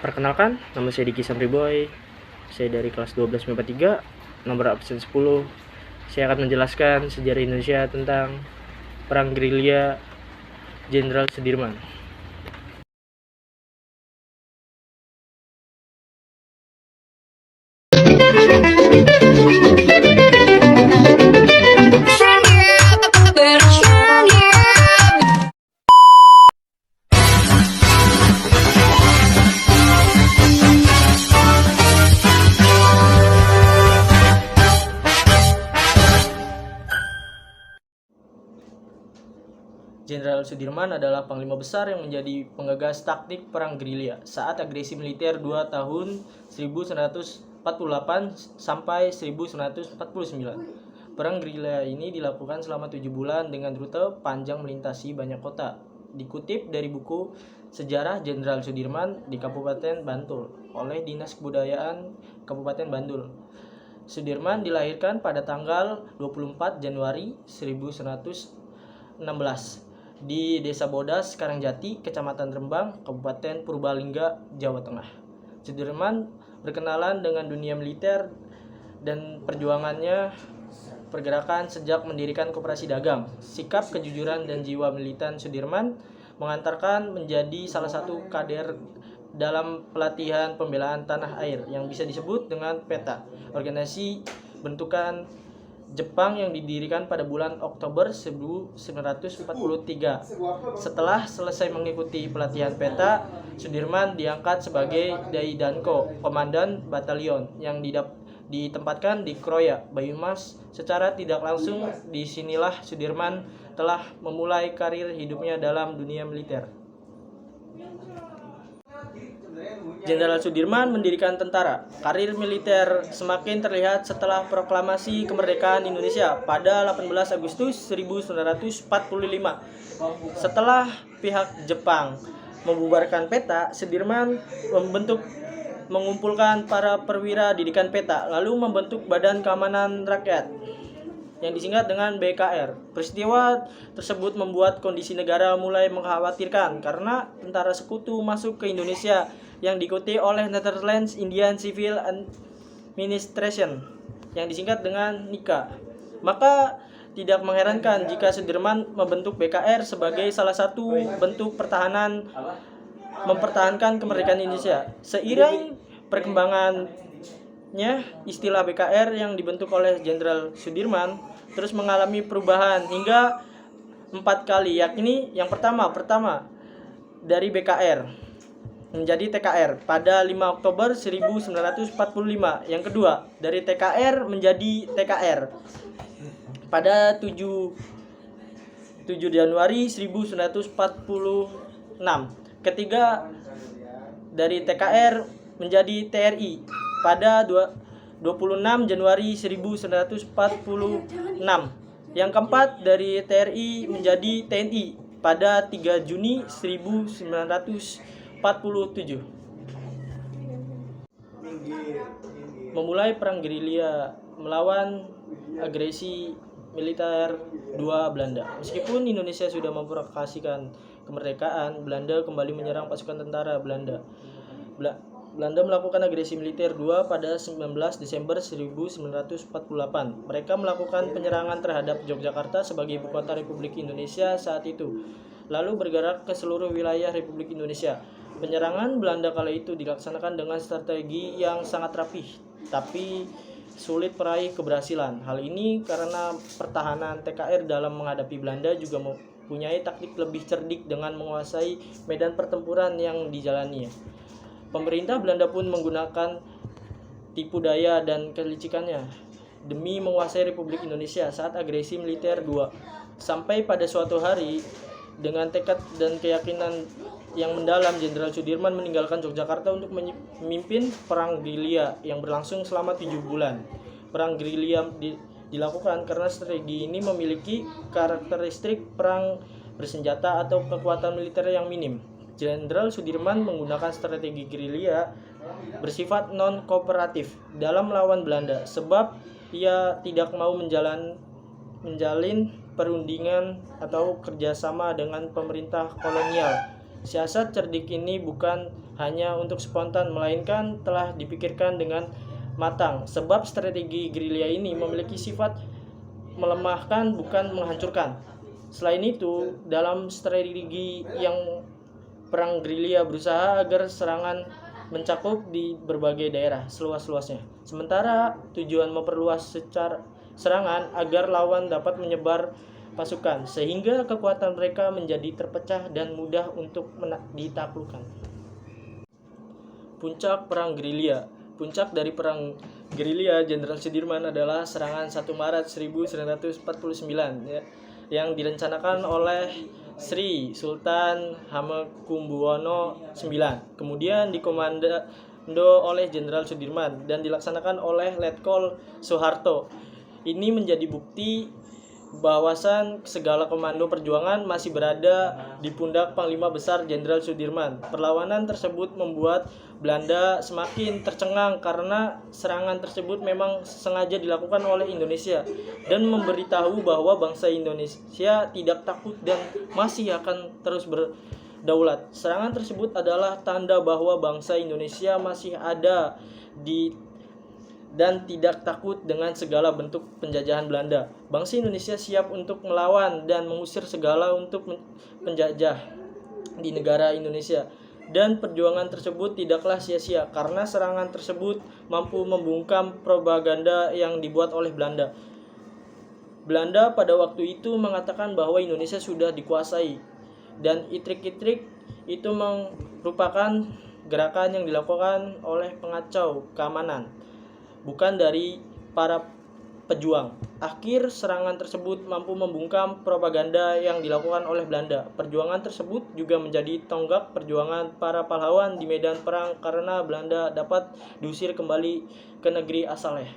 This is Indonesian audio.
Perkenalkan, nama saya Diki Samriboy. Saya dari kelas 12 MIPA 3, nomor absen 10. Saya akan menjelaskan sejarah Indonesia tentang Perang Gerilya Jenderal Sudirman. Jenderal Sudirman adalah panglima besar yang menjadi penggagas taktik perang gerilya saat agresi militer 2 tahun 1948 sampai 1949. Perang gerilya ini dilakukan selama 7 bulan dengan rute panjang melintasi banyak kota. Dikutip dari buku Sejarah Jenderal Sudirman di Kabupaten Bantul oleh Dinas Kebudayaan Kabupaten Bantul. Sudirman dilahirkan pada tanggal 24 Januari 1916 di Desa Bodas, Karangjati, Kecamatan Rembang, Kabupaten Purbalingga, Jawa Tengah. Sudirman berkenalan dengan dunia militer dan perjuangannya pergerakan sejak mendirikan Koperasi Dagang. Sikap, kejujuran, dan jiwa militan Sudirman mengantarkan menjadi salah satu kader dalam pelatihan pembelaan tanah air yang bisa disebut dengan PETA, organisasi bentukan Jepang yang didirikan pada bulan Oktober 1943. Setelah selesai mengikuti pelatihan PETA, Sudirman diangkat sebagai Daidanko, komandan batalion yang ditempatkan di Kroya, Banyumas. Secara tidak langsung disinilah Sudirman telah memulai karir hidupnya dalam dunia militer. Jenderal Sudirman mendirikan tentara. Karir militer semakin terlihat setelah proklamasi kemerdekaan Indonesia pada 18 Agustus 1945. Setelah pihak Jepang membubarkan PETA, Sudirman mengumpulkan para perwira didikan PETA, lalu membentuk Badan Keamanan Rakyat yang disingkat dengan BKR. Peristiwa tersebut membuat kondisi negara mulai mengkhawatirkan karena tentara sekutu masuk ke Indonesia yang diikuti oleh Netherlands Indian Civil Administration yang disingkat dengan NICA. Maka tidak mengherankan jika Sudirman membentuk BKR sebagai salah satu bentuk mempertahankan kemerdekaan Indonesia. Seiring perkembangannya, istilah BKR yang dibentuk oleh Jenderal Sudirman terus mengalami perubahan hingga 4 kali, yakni yang pertama dari BKR menjadi TKR pada 5 Oktober 1945. Yang kedua, dari TKR menjadi TKR pada 7 Januari 1946. Ketiga, dari TKR menjadi TRI pada 26 Januari 1946. Yang keempat, dari TRI menjadi TNI pada 3 Juni 1947. Memulai perang gerilya melawan agresi militer Belanda. Meskipun Indonesia sudah memproklamasikan kemerdekaan, Belanda kembali menyerang pasukan tentara Belanda. Belanda melakukan agresi militer pada 19 Desember 1948. Mereka melakukan penyerangan terhadap Yogyakarta sebagai ibu kota Republik Indonesia saat itu, lalu bergerak ke seluruh wilayah Republik Indonesia. Penyerangan Belanda kala itu dilaksanakan dengan strategi yang sangat rapih, tapi sulit meraih keberhasilan. Hal ini karena pertahanan TKR dalam menghadapi Belanda juga mempunyai taktik lebih cerdik dengan menguasai medan pertempuran yang dijalaninya. Pemerintah Belanda pun menggunakan tipu daya dan kelicikannya demi menguasai Republik Indonesia saat agresi militer 2. Sampai pada suatu hari, dengan tekad dan keyakinan yang mendalam, Jenderal Sudirman meninggalkan Yogyakarta untuk memimpin perang gerilya yang berlangsung selama 7 bulan. Perang gerilya dilakukan karena strategi ini memiliki karakteristik perang bersenjata atau kekuatan militer yang minim. Jenderal Sudirman menggunakan strategi gerilya bersifat non-kooperatif dalam melawan Belanda sebab ia tidak mau menjalin perundingan atau kerjasama dengan pemerintah kolonial Siasat cerdik ini bukan hanya untuk spontan, melainkan telah dipikirkan dengan matang, sebab strategi gerilya ini memiliki sifat melemahkan bukan menghancurkan. Selain itu, dalam strategi yang perang gerilya berusaha agar serangan mencakup di berbagai daerah seluas-luasnya. Sementara tujuan memperluas secara serangan agar lawan dapat menyebar pasukan sehingga kekuatan mereka menjadi terpecah dan mudah untuk ditaklukkan. Puncak perang gerilya. Puncak dari perang gerilya Jenderal Sudirman adalah serangan 1 Maret 1949 ya, yang direncanakan oleh Sri Sultan Hamengkubuwono IX, kemudian dikomando oleh Jenderal Sudirman dan dilaksanakan oleh Letkol Soeharto. Ini menjadi bukti bahwasan segala komando perjuangan masih berada di pundak Panglima Besar Jenderal Sudirman. Perlawanan tersebut membuat Belanda semakin tercengang karena serangan tersebut memang sengaja dilakukan oleh Indonesia dan memberitahu bahwa bangsa Indonesia tidak takut dan masih akan terus berdaulat. Serangan tersebut adalah tanda bahwa bangsa Indonesia masih ada dan tidak takut dengan segala bentuk penjajahan Belanda. Bangsa Indonesia siap untuk melawan dan mengusir segala untuk penjajah di negara Indonesia. Dan perjuangan tersebut tidaklah sia-sia karena serangan tersebut mampu membungkam propaganda yang dibuat oleh Belanda. Belanda pada waktu itu mengatakan bahwa Indonesia sudah dikuasai dan itrik-itrik itu merupakan gerakan yang dilakukan oleh pengacau keamanan, bukan dari para pejuang. Akhir serangan tersebut mampu membungkam propaganda yang dilakukan oleh Belanda. Perjuangan tersebut juga menjadi tonggak perjuangan para pahlawan di medan perang karena Belanda dapat diusir kembali ke negeri asalnya.